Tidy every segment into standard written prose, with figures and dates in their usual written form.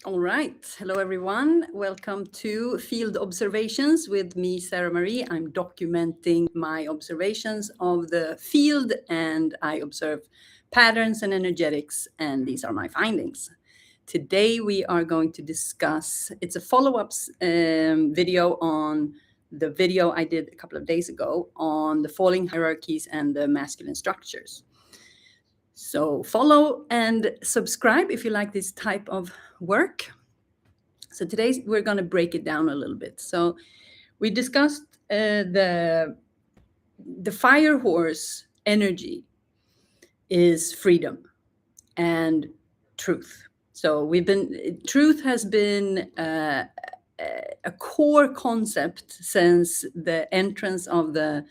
All right. Hello, everyone. Welcome to Field Observations with me, Sara Marie. I'm documenting my observations of the field and I observe patterns and energetics, and these are my findings. Today, we are going to discuss it's a follow up video on the video I did a couple of days ago on the falling hierarchies and the masculine structures. So follow and subscribe if you like this type of work. So today we're going to break it down a little bit. So we discussed the fire horse energy is freedom and truth. So truth has been a core concept since the entrance of the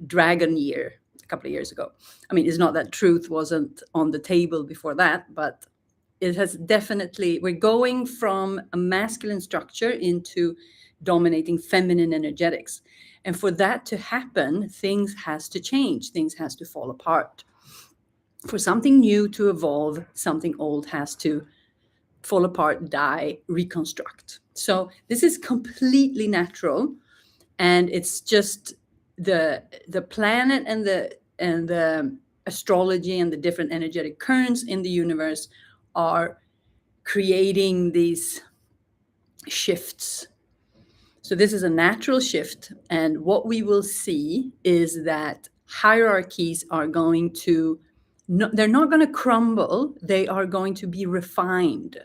dragon year a couple of years ago. I mean, it's not that truth wasn't on the table before that, but it has definitely, we're going from a masculine structure into dominating feminine energetics. And for that to happen, things has to change, things has to fall apart. For something new to evolve, something old has to fall apart, die, reconstruct. So this is completely natural, and it's just the planet and the astrology and the different energetic currents in the universe are creating these shifts. So this is a natural shift, and what we will see is that hierarchies are going to they're not going to crumble, they are going to be refined.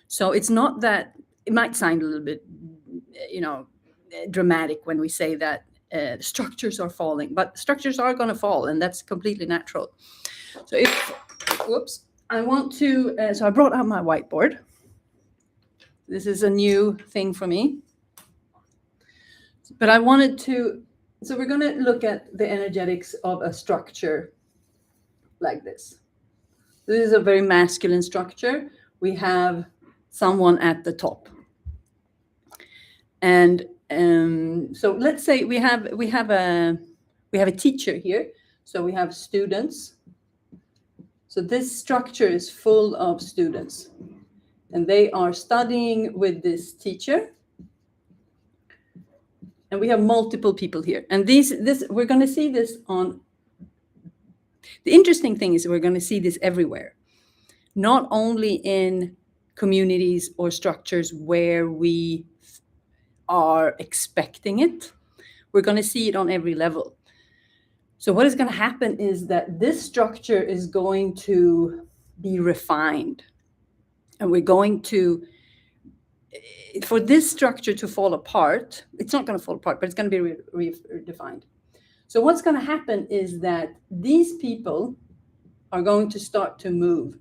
So it's not that, it might sound a little bit dramatic when we say that structures are falling, but structures are going to fall, and that's completely natural. So I want to, so I brought out my whiteboard. This is a new thing for me. But I wanted to, so we're going to look at the energetics of a structure like this. This is a very masculine structure. We have someone at the top. And so let's say we have a teacher here. So we have students. So this structure is full of students, and they are studying with this teacher. And we have multiple people here. And this we're going to see this on. The interesting thing is we're going to see this everywhere, not only in communities or structures where we are expecting it. We're going to see it on every level. So what is going to happen is that this structure is going to be refined. And we're going to, for this structure to fall apart, it's not going to fall apart, but it's going to be redefined. So what's going to happen is that these people are going to start to move,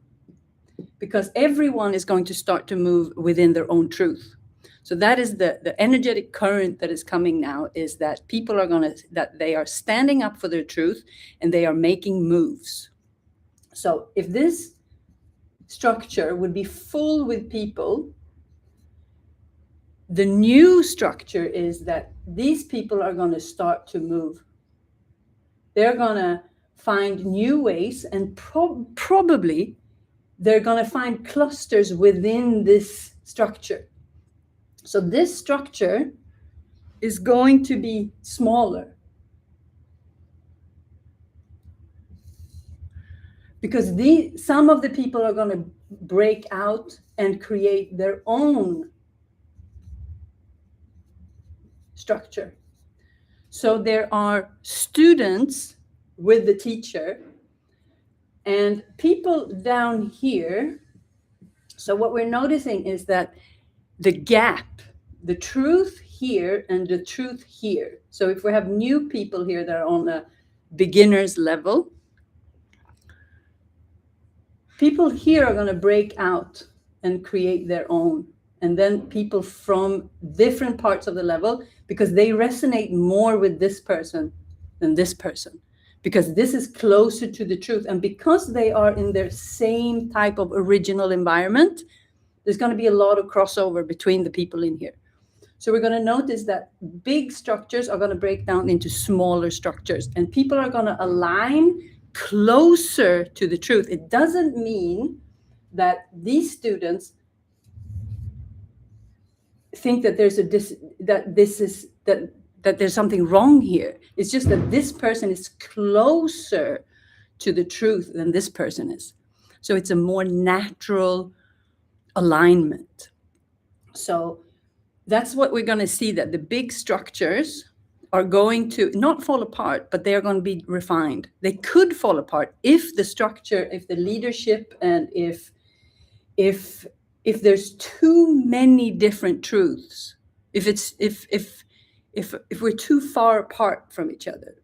because everyone is going to start to move within their own truth. So that is the energetic current that is coming now, is that people are that they are standing up for their truth and they are making moves. So if this structure would be full with people, the new structure is that these people are going to start to move. They're going to find new ways, and probably they're going to find clusters within this structure. So this structure is going to be smaller, because some of the people are going to break out and create their own structure. So there are students with the teacher and people down here. So what we're noticing is that the gap, the truth here and the truth here. So if we have new people here that are on a beginner's level, people here are going to break out and create their own. And then people from different parts of the level, because they resonate more with this person than this person, because this is closer to the truth. And because they are in their same type of original environment, there's going to be a lot of crossover between the people in here. So we're going to notice that big structures are going to break down into smaller structures, and people are going to align closer to the truth. It doesn't mean that these students think that that there's something wrong here. It's just that this person is closer to the truth than this person is. So it's a more natural alignment. So that's what we're going to see, that the big structures are going to not fall apart, but they are going to be refined. They could fall apart if the structure, if the leadership, and if there's too many different truths, if we're too far apart from each other,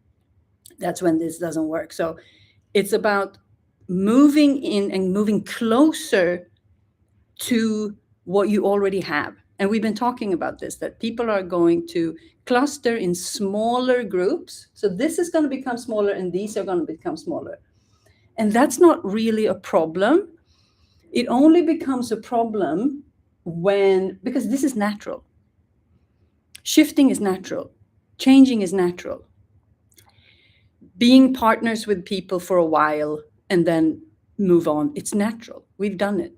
that's when this doesn't work. So it's about moving in and moving closer to what you already have. And we've been talking about this, that people are going to cluster in smaller groups. So this is going to become smaller and these are going to become smaller. And that's not really a problem. It only becomes a problem because this is natural. Shifting is natural. Changing is natural. Being partners with people for a while and then move on, it's natural. We've done it.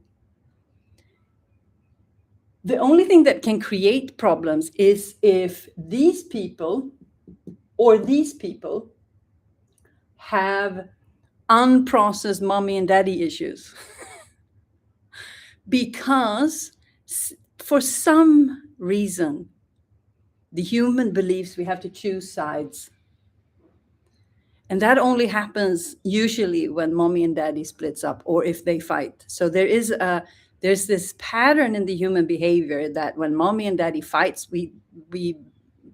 The only thing that can create problems is if these people have unprocessed mommy and daddy issues. Because for some reason, the human believes we have to choose sides. And that only happens usually when mommy and daddy splits up or if they fight. So there's this pattern in the human behavior that when mommy and daddy fights, we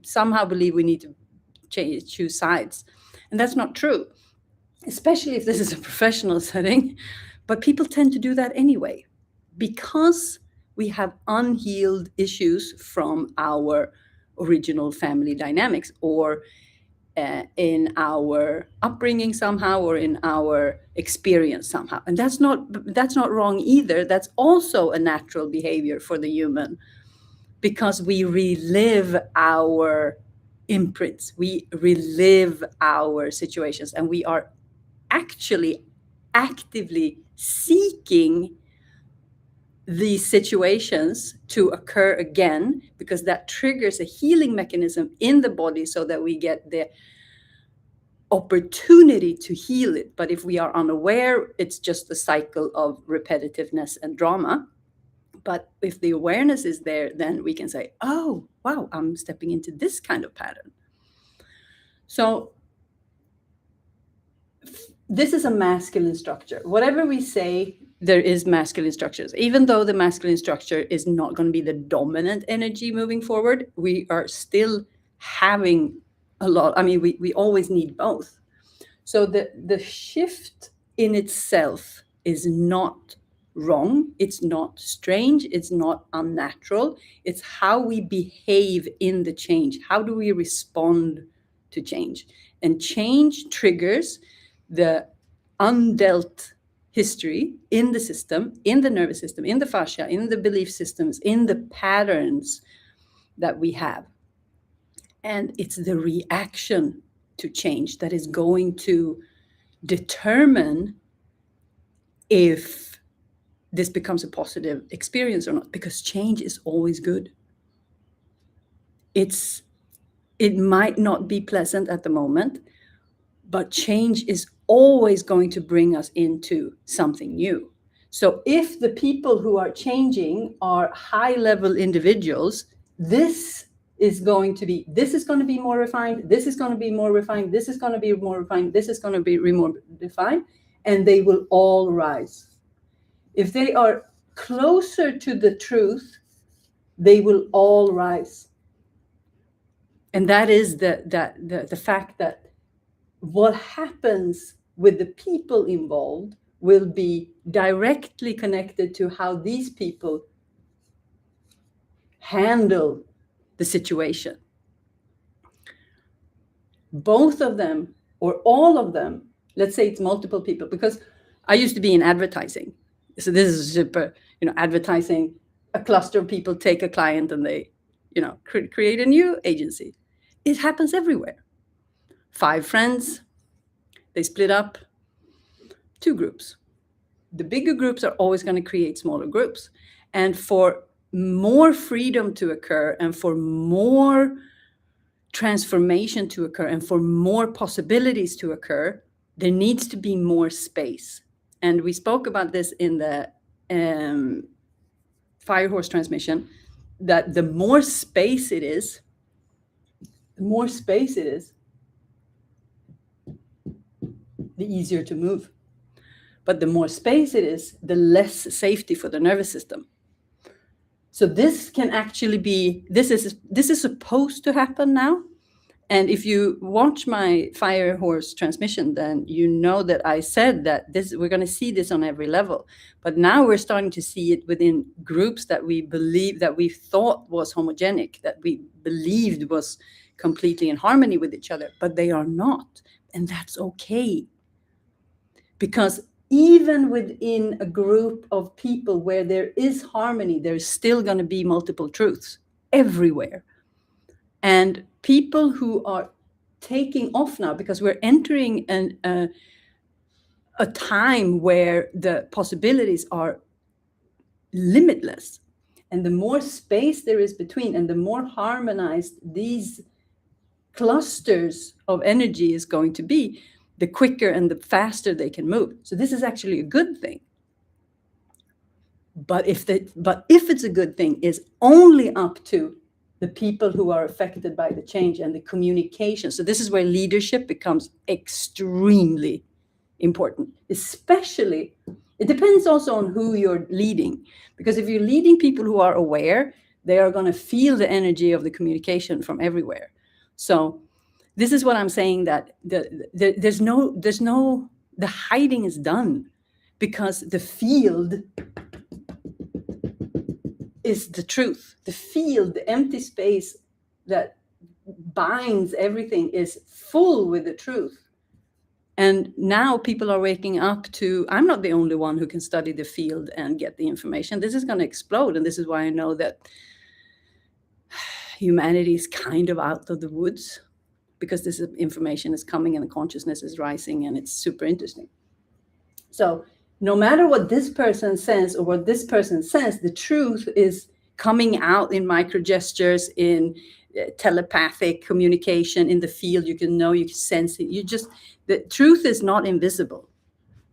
somehow believe we need to choose sides. And that's not true, especially if this is a professional setting. But people tend to do that anyway, because we have unhealed issues from our original family dynamics, or in our upbringing somehow, or in our experience somehow. And that's not wrong either. That's also a natural behavior for the human, because we relive our imprints, we relive our situations, and we are actually actively seeking these situations to occur again, because that triggers a healing mechanism in the body so that we get the opportunity to heal it. But if we are unaware, it's just a cycle of repetitiveness and drama. But if the awareness is there, then we can say, oh, wow, I'm stepping into this kind of pattern. So this is a masculine structure. Whatever we say, there is masculine structures. Even though the masculine structure is not going to be the dominant energy moving forward, we are still having a lot. I mean, we always need both. So the shift in itself is not wrong. It's not strange. It's not unnatural. It's how we behave in the change. How do we respond to change? And change triggers the undealt history in the system, in the nervous system, in the fascia, in the belief systems, in the patterns that we have. And it's the reaction to change that is going to determine if this becomes a positive experience or not, because change is always good. It might not be pleasant at the moment, but change is always going to bring us into something new. So if the people who are changing are high-level individuals, this is going to be more refined, this is going to be more refined, this is going to be more refined, this is going to be more refined, and they will all rise. If they are closer to the truth, they will all rise. And that is the fact that what happens with the people involved will be directly connected to how these people handle the situation. Both of them or all of them, let's say it's multiple people, because I used to be in advertising. So this is super, advertising, a cluster of people take a client and they, create a new agency. It happens everywhere. 5 friends, they split up, 2 groups. The bigger groups are always going to create smaller groups. And for more freedom to occur and for more transformation to occur and for more possibilities to occur, there needs to be more space. And we spoke about this in the fire horse transmission, that the more space it is, the easier to move. But the more space it is, the less safety for the nervous system. So this can actually be, this is supposed to happen now. And if you watch my fire horse transmission, then you know that I said that we're going to see this on every level. But now we're starting to see it within groups that we believe, that we thought was homogenic, that we believed was completely in harmony with each other, but they are not. And that's okay. Because even within a group of people where there is harmony, there's still going to be multiple truths everywhere. And people who are taking off now, because we're entering a time where the possibilities are limitless, and the more space there is between, and the more harmonized these clusters of energy is going to be, the quicker and the faster they can move. So this is actually a good thing. But if it's a good thing, is only up to the people who are affected by the change and the communication. So this is where leadership becomes extremely important. Especially, it depends also on who you're leading. Because if you're leading people who are aware, they are going to feel the energy of the communication from everywhere. So this is what I'm saying, that there's no, the hiding is done, because the field is the truth. The field, the empty space that binds everything, is full with the truth. And now people are waking up to, I'm not the only one who can study the field and get the information. This is going to explode. And this is why I know that humanity is kind of out of the woods, because this information is coming and the consciousness is rising, and it's super interesting. So no matter what this person says or what this person says, the truth is coming out in micro gestures, in telepathic communication, in the field. You can know, you can sense it. The truth is not invisible.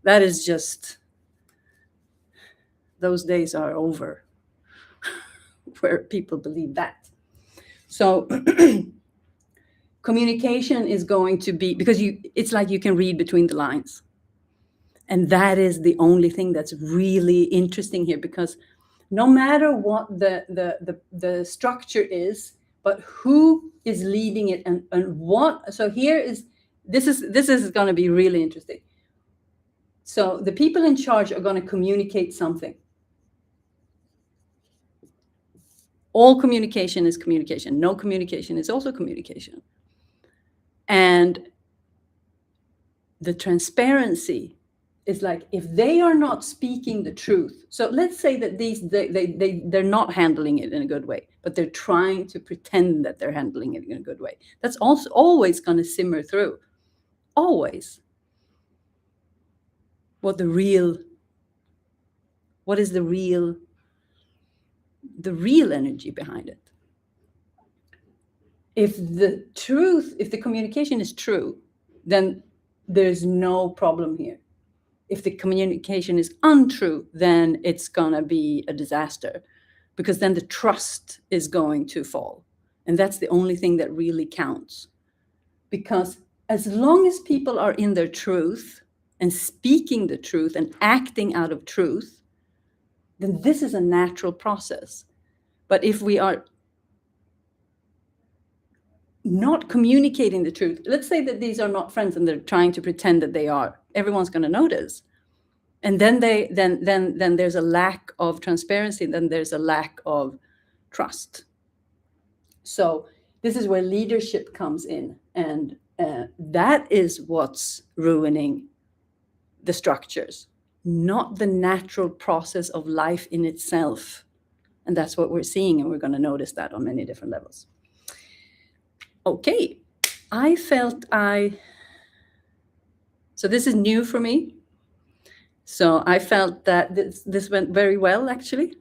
That is just, those days are over where people believe that. So communication is going to be, because it's like you can read between the lines. And that is the only thing that's really interesting here, because no matter what the structure is, but who is leading it and what. So this is going to be really interesting. So the people in charge are going to communicate something. All communication is communication. No communication is also communication. And the transparency is like, if they are not speaking the truth. So let's say that they're not handling it in a good way, but they're trying to pretend that they're handling it in a good way. That's also always going to simmer through. Always. What is the real energy behind it? If the communication is true, then there's no problem here. If the communication is untrue, then it's going to be a disaster, because then the trust is going to fall. And that's the only thing that really counts. Because as long as people are in their truth and speaking the truth and acting out of truth, then this is a natural process. But if we are not communicating the truth, let's say that these are not friends and they're trying to pretend that they are, everyone's going to notice. And then then there's a lack of transparency, then there's a lack of trust. So this is where leadership comes in, and that is what's ruining the structures, not the natural process of life in itself. And that's what we're seeing, and we're going to notice that on many different levels. Okay, so this is new for me. So I felt that this went very well, actually.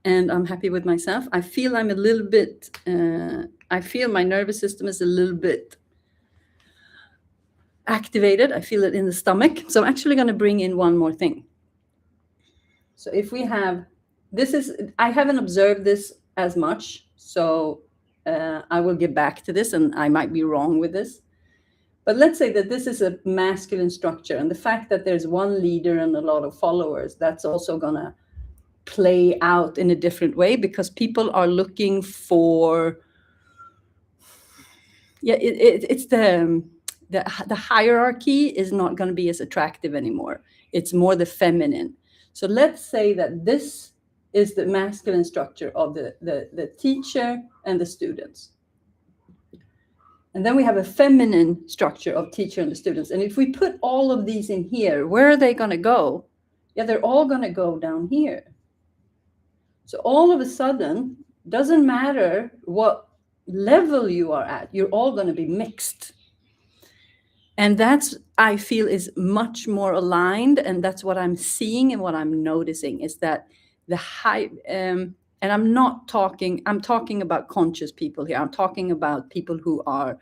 and I'm happy with myself. I feel I'm a little bit, I feel my nervous system is a little bit activated. I feel it in the stomach. So I'm actually going to bring in one more thing. So if we have, I haven't observed this as much, so I will get back to this, and I might be wrong with this. But let's say that this is a masculine structure, and the fact that there's one leader and a lot of followers, that's also going to play out in a different way, because people are looking for, it's the hierarchy is not going to be as attractive anymore. It's more the feminine. So let's say that this is the masculine structure of the teacher and the students. And then we have a feminine structure of teacher and the students. And if we put all of these in here, where are they going to go? Yeah, they're all going to go down here. So all of a sudden, doesn't matter what level you are at, you're all going to be mixed. And that's, I feel, is much more aligned. And that's what I'm seeing and what I'm noticing is that the high, and I'm talking about conscious people here. I'm talking about people who are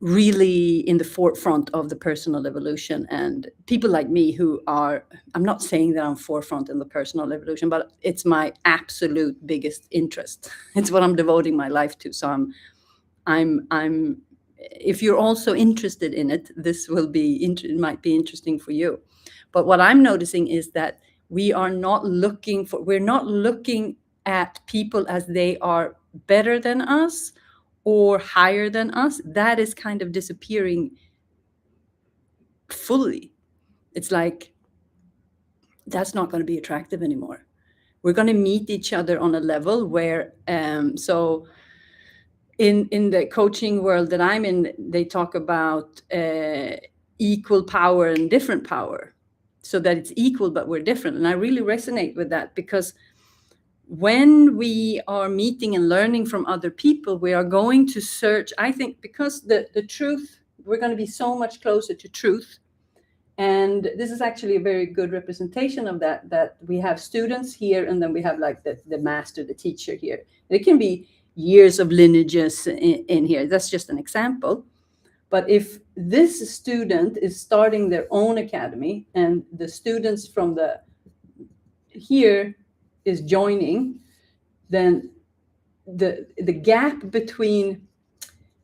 really in the forefront of the personal evolution, and people like me who are, I'm not saying that I'm forefront in the personal evolution, but it's my absolute biggest interest. It's what I'm devoting my life to. So I'm if you're also interested in it, this will be it might be interesting for you. But what I'm noticing is that we're not looking at people as they are better than us or higher than us. That is kind of disappearing fully. It's like, that's not going to be attractive anymore. We're going to meet each other on a level where, so in the coaching world that I'm in, they talk about equal power and different power, so that it's equal, but we're different. And I really resonate with that, because when we are meeting and learning from other people, we are going to search, I think, because the truth, we're going to be so much closer to truth. And this is actually a very good representation of that we have students here, and then we have like the master, the teacher here. It can be years of lineages in here. That's just an example. But if this student is starting their own academy, and the students from here is joining, then the gap between,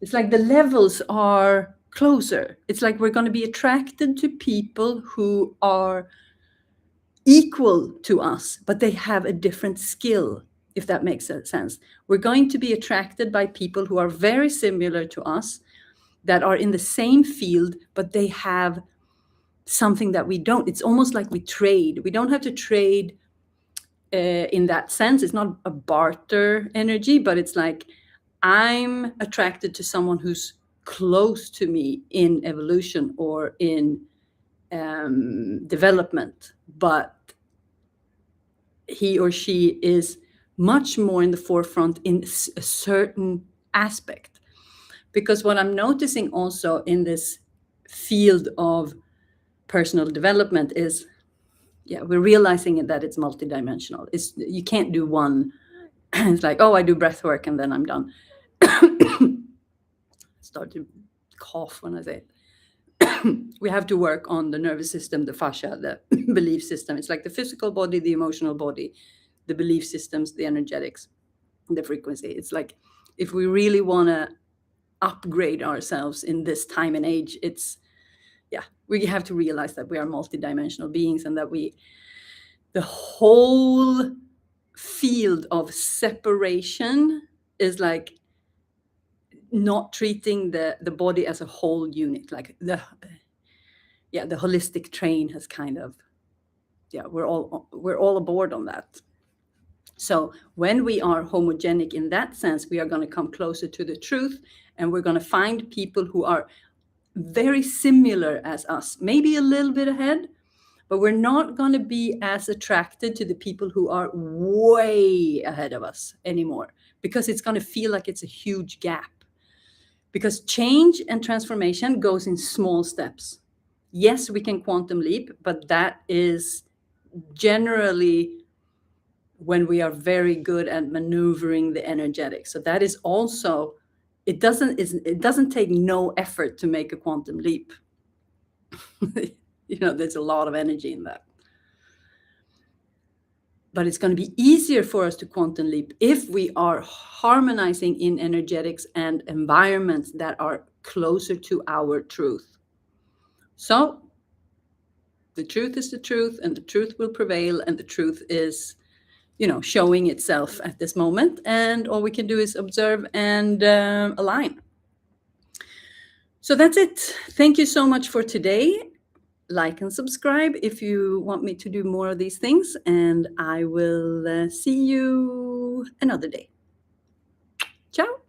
it's like the levels are closer. It's like we're going to be attracted to people who are equal to us, but they have a different skill, if that makes sense. We're going to be attracted by people who are very similar to us, that are in the same field, but they have something that we don't. It's almost like we trade. We don't have to trade in that sense. It's not a barter energy, but it's like, I'm attracted to someone who's close to me in evolution or in development, but he or she is much more in the forefront in a certain aspect. Because what I'm noticing also in this field of personal development is, we're realizing that it's multidimensional. You can't do one. It's like, oh, I do breath work and then I'm done. Start to cough when I say it. We have to work on the nervous system, the fascia, the belief system. It's like the physical body, the emotional body, the belief systems, the energetics, the frequency. It's like, if we really want to upgrade ourselves in this time and age, we have to realize that we are multidimensional beings, and that the whole field of separation is like not treating the body as a whole unit. Like the holistic train has kind of, we're all aboard on that. So when we are homogenic in that sense, we are going to come closer to the truth, and we're going to find people who are very similar as us, maybe a little bit ahead, but we're not going to be as attracted to the people who are way ahead of us anymore, because it's going to feel like it's a huge gap. Because change and transformation goes in small steps. Yes, we can quantum leap, but that is generally when we are very good at maneuvering the energetics. So that is also, it doesn't take no effort to make a quantum leap. There's a lot of energy in that. But it's going to be easier for us to quantum leap if we are harmonizing in energetics and environments that are closer to our truth. So the truth is the truth, and the truth will prevail, and the truth is, showing itself at this moment. And all we can do is observe and align. So that's it. Thank you so much for today. Like and subscribe if you want me to do more of these things, and I will see you another day. Ciao.